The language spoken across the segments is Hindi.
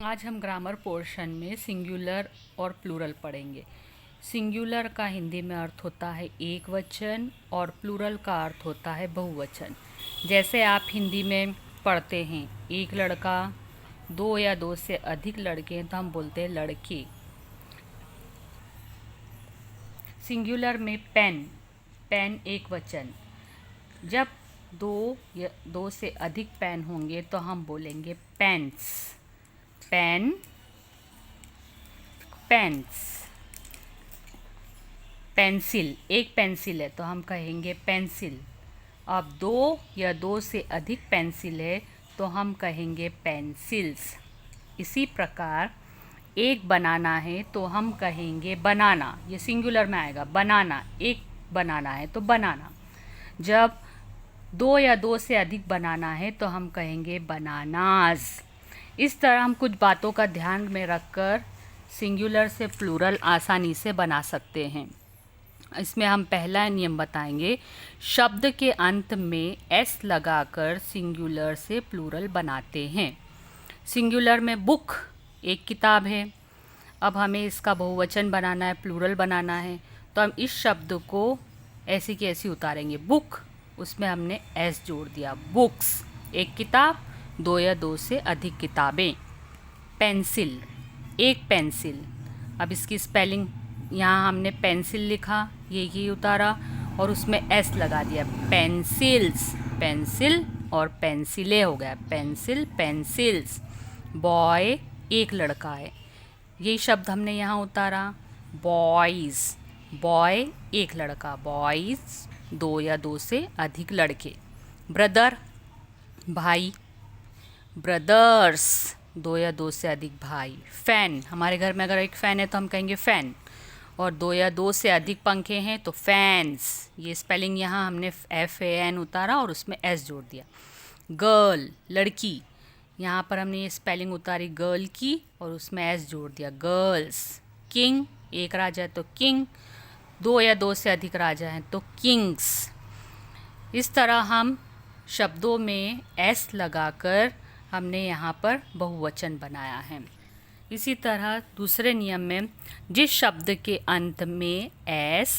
आज हम ग्रामर पोर्शन में सिंगुलर और प्लूरल पढ़ेंगे। सिंगुलर का हिंदी में अर्थ होता है एक वचन और प्लूरल का अर्थ होता है बहुवचन। जैसे आप हिंदी में पढ़ते हैं एक लड़का, दो या दो से अधिक लड़के हैं तो हम बोलते हैं लड़के। सिंगुलर में पेन, पेन एक वचन। जब दो से अधिक पेन होंगे तो हम बोलेंगे पेन्स, पेन, पेन्स। पेंसिल, एक पेंसिल है तो हम कहेंगे पेंसिल। अब दो या दो से अधिक पेंसिल है तो हम कहेंगे पेंसिल्स। इसी प्रकार एक बनाना है तो हम कहेंगे बनाना, ये सिंगुलर में आएगा। बनाना, एक बनाना है तो बनाना। जब दो या दो से अधिक बनाना है तो हम कहेंगे बनानाज। इस तरह हम कुछ बातों का ध्यान में रखकर सिंगुलर से प्लूरल आसानी से बना सकते हैं। इसमें हम पहला नियम बताएंगे, शब्द के अंत में एस लगाकर सिंगुलर से प्लूरल बनाते हैं। सिंगुलर में बुक, एक किताब है। अब हमें इसका बहुवचन बनाना है, प्लूरल बनाना है, तो हम इस शब्द को ऐसी की ऐसी उतारेंगे। बुक, उसमें हमने एस जोड़ दिया। बुक्स, एक किताब, दो या दो से अधिक किताबें। पेंसिल, एक पेंसिल। अब इसकी स्पेलिंग, यहाँ हमने पेंसिल लिखा, ये उतारा और उसमें एस लगा दिया। पेंसिल्स, पेंसिल और पेंसिलें हो गया। Pencil, pencils. बॉय, एक लड़का है, यही शब्द हमने यहाँ उतारा। बॉयज़, बॉय एक लड़का, बॉयज़ दो या दो से अधिक लड़के। ब्रदर, भाई, ब्रदर्स दो या दो से अधिक भाई। फ़ैन, हमारे घर में अगर एक फ़ैन है तो हम कहेंगे फ़ैन। और दो या दो से अधिक पंखे हैं तो फैंस। ये स्पेलिंग यहाँ हमने FAN उतारा और उसमें S जोड़ दिया। गर्ल, लड़की, यहाँ पर हमने ये स्पेलिंग उतारी गर्ल की और उसमें S जोड़ दिया, गर्ल्स। किंग, एक राजा है तो किंग, दो या दो से अधिक राजा हैं तो किंग्स। इस तरह हम शब्दों में S लगाकर हमने यहाँ पर बहुवचन बनाया है। इसी तरह दूसरे नियम में जिस शब्द के अंत में S,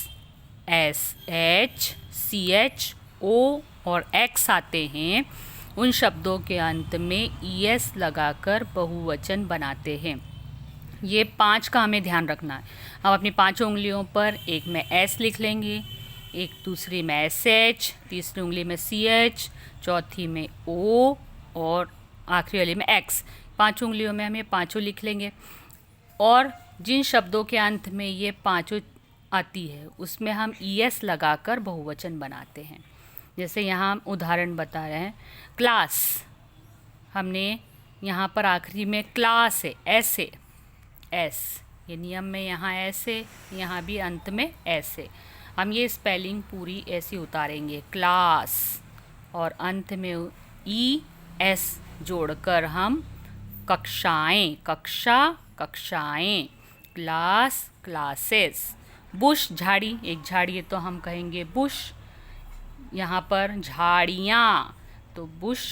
SH, CH, O और X आते हैं उन शब्दों के अंत में ES लगाकर बहुवचन बनाते हैं। ये 5 का हमें ध्यान रखना है। हम अपनी 5 उंगलियों पर एक में S लिख लेंगे, एक दूसरी में SH, तीसरी उंगली में CH, चौथी में O और आखिरी वाली में X। 5 उंगलियों में हम ये पाँचों लिख लेंगे। और जिन शब्दों के अंत में ये पाँचों आती है उसमें हम ES लगाकर बहुवचन बनाते हैं। जैसे यहाँ हम उदाहरण बता रहे हैं, क्लास, हमने यहाँ पर आखिरी में क्लास है, S है, S, ये नियम में यहाँ S है, यहाँ भी अंत में S है। हम ये स्पेलिंग पूरी ऐसी उतारेंगे, क्लास, और अंत में ES जोड़कर हम कक्षाएं, कक्षा, कक्षाएं, क्लास, क्लासेस। बुश, झाड़ी, एक झाड़ी है तो हम कहेंगे बुश। यहाँ पर झाड़ियाँ, तो बुश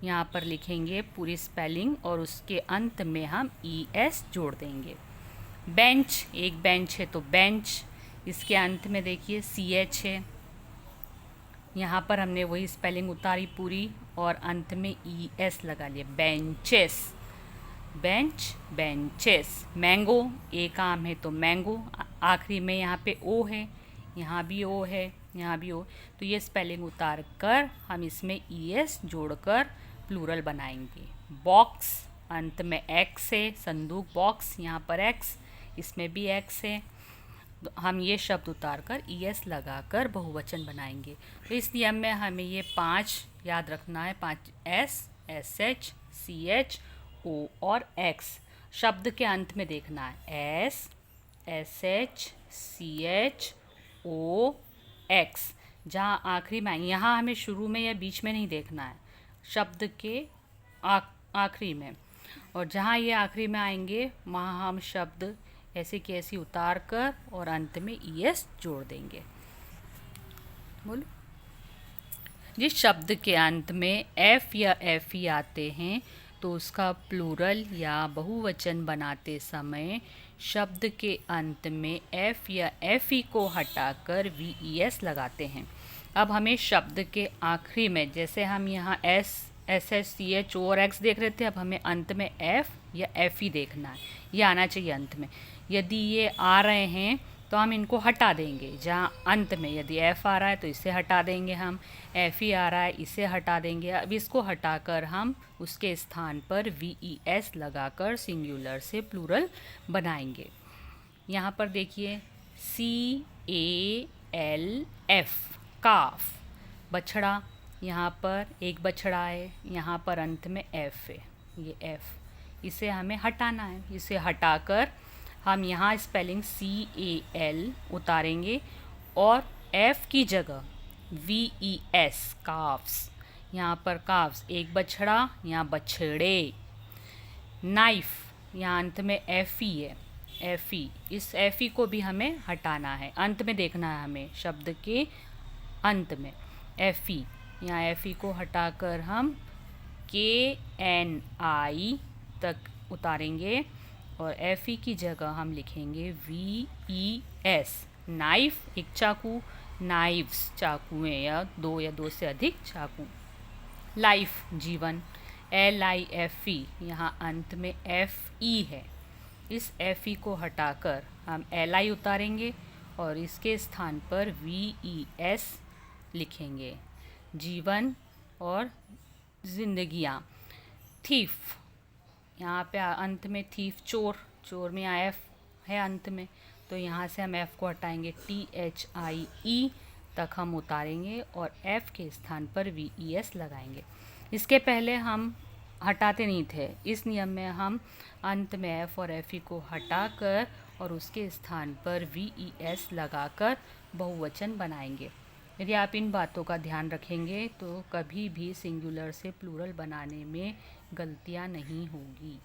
यहाँ पर लिखेंगे पूरी स्पेलिंग और उसके अंत में हम ES जोड़ देंगे। बेंच, एक बेंच है तो बेंच, इसके अंत में देखिए CH है, यहाँ पर हमने वही स्पेलिंग उतारी पूरी और अंत में ES लगा लिया। Benches, bench, benches. मैंगो, एक आम है तो मैंगो, आखिरी में यहाँ पे O है, यहाँ भी O है, यहाँ भी O, तो ये स्पेलिंग उतार कर हम इसमें ES जोड़कर प्लूरल बनाएंगे। बॉक्स, अंत में X है, संदूक, बॉक्स, यहाँ पर X, इसमें भी X है, तो हम ये शब्द उतार कर ES लगाकर बहुवचन बनाएंगे। तो इस नियम में हमें ये 5 याद रखना है, 5 S, SH, CH, O और X। शब्द के अंत में देखना है S, SH, CH, O, X। जहाँ आखिरी में, यहाँ हमें शुरू में या बीच में नहीं देखना है, शब्द के आखिरी में, और जहाँ ये आखिरी में आएंगे वहाँ हम शब्द ऐसे की ऐसी उतार कर और अंत में ES जोड़ देंगे। बोलो। जिस शब्द के अंत में F या FE आते हैं तो उसका प्लूरल या बहुवचन बनाते समय शब्द के अंत में एफ या एफ ई को हटाकर वी ई एस लगाते हैं। अब हमें शब्द के आखिरी में, जैसे हम यहाँ S S S C H O और एक्स देख रहे थे, अब हमें अंत में एफ या एफ ई देखना है, ये आना चाहिए अंत में। यदि ये आ रहे हैं तो हम इनको हटा देंगे। जहाँ अंत में यदि एफ आ रहा है तो इसे हटा देंगे हम, एफ ई आ रहा है इसे हटा देंगे। अब इसको हटाकर हम उसके स्थान पर वी ई एस लगाकर सिंगुलर से प्लूरल बनाएंगे। यहाँ पर देखिए सी ए एल एफ, काफ, बछड़ा, यहाँ पर एक बछड़ा है, यहाँ पर अंत में एफ है, ये एफ, इसे हमें हटाना है। इसे हटाकर हम यहाँ स्पेलिंग सी ए एल उतारेंगे और एफ की जगह वी ई एस, काफ्स, यहाँ पर काफ्स, एक बछड़ा, यहाँ बछड़े। नाइफ, यहाँ अंत में एफ ई है, एफ ई, इस एफ ई को भी हमें हटाना है, अंत में देखना है हमें, शब्द के अंत में एफ ई, यहाँ एफ ई को हटाकर हम के एन आई तक उतारेंगे और एफ ई की जगह हम लिखेंगे वी ई एस। नाइफ, एक चाकू, नाइव्स, चाकुएं या दो से अधिक चाकू। लाइफ, जीवन, एल आई एफ ई, यहाँ अंत में एफ ई है, इस एफ ई को हटाकर हम एल आई उतारेंगे और इसके स्थान पर वी ई एस लिखेंगे। जीवन और जिंदगियाँ। थीफ, यहाँ पे अंत में थीफ, चोर, चोर में यहाँ एफ है अंत में, तो यहाँ से हम एफ को हटाएंगे, टी एच आई ई तक हम उतारेंगे और एफ के स्थान पर वी ई एस लगाएंगे। इसके पहले हम हटाते नहीं थे, इस नियम में हम अंत में एफ और एफ ई को हटाकर और उसके स्थान पर वी ई एस लगाकर बहुवचन बनाएंगे। यदि आप इन बातों का ध्यान रखेंगे तो कभी भी सिंगुलर से प्लूरल बनाने में गलतियाँ नहीं होगी।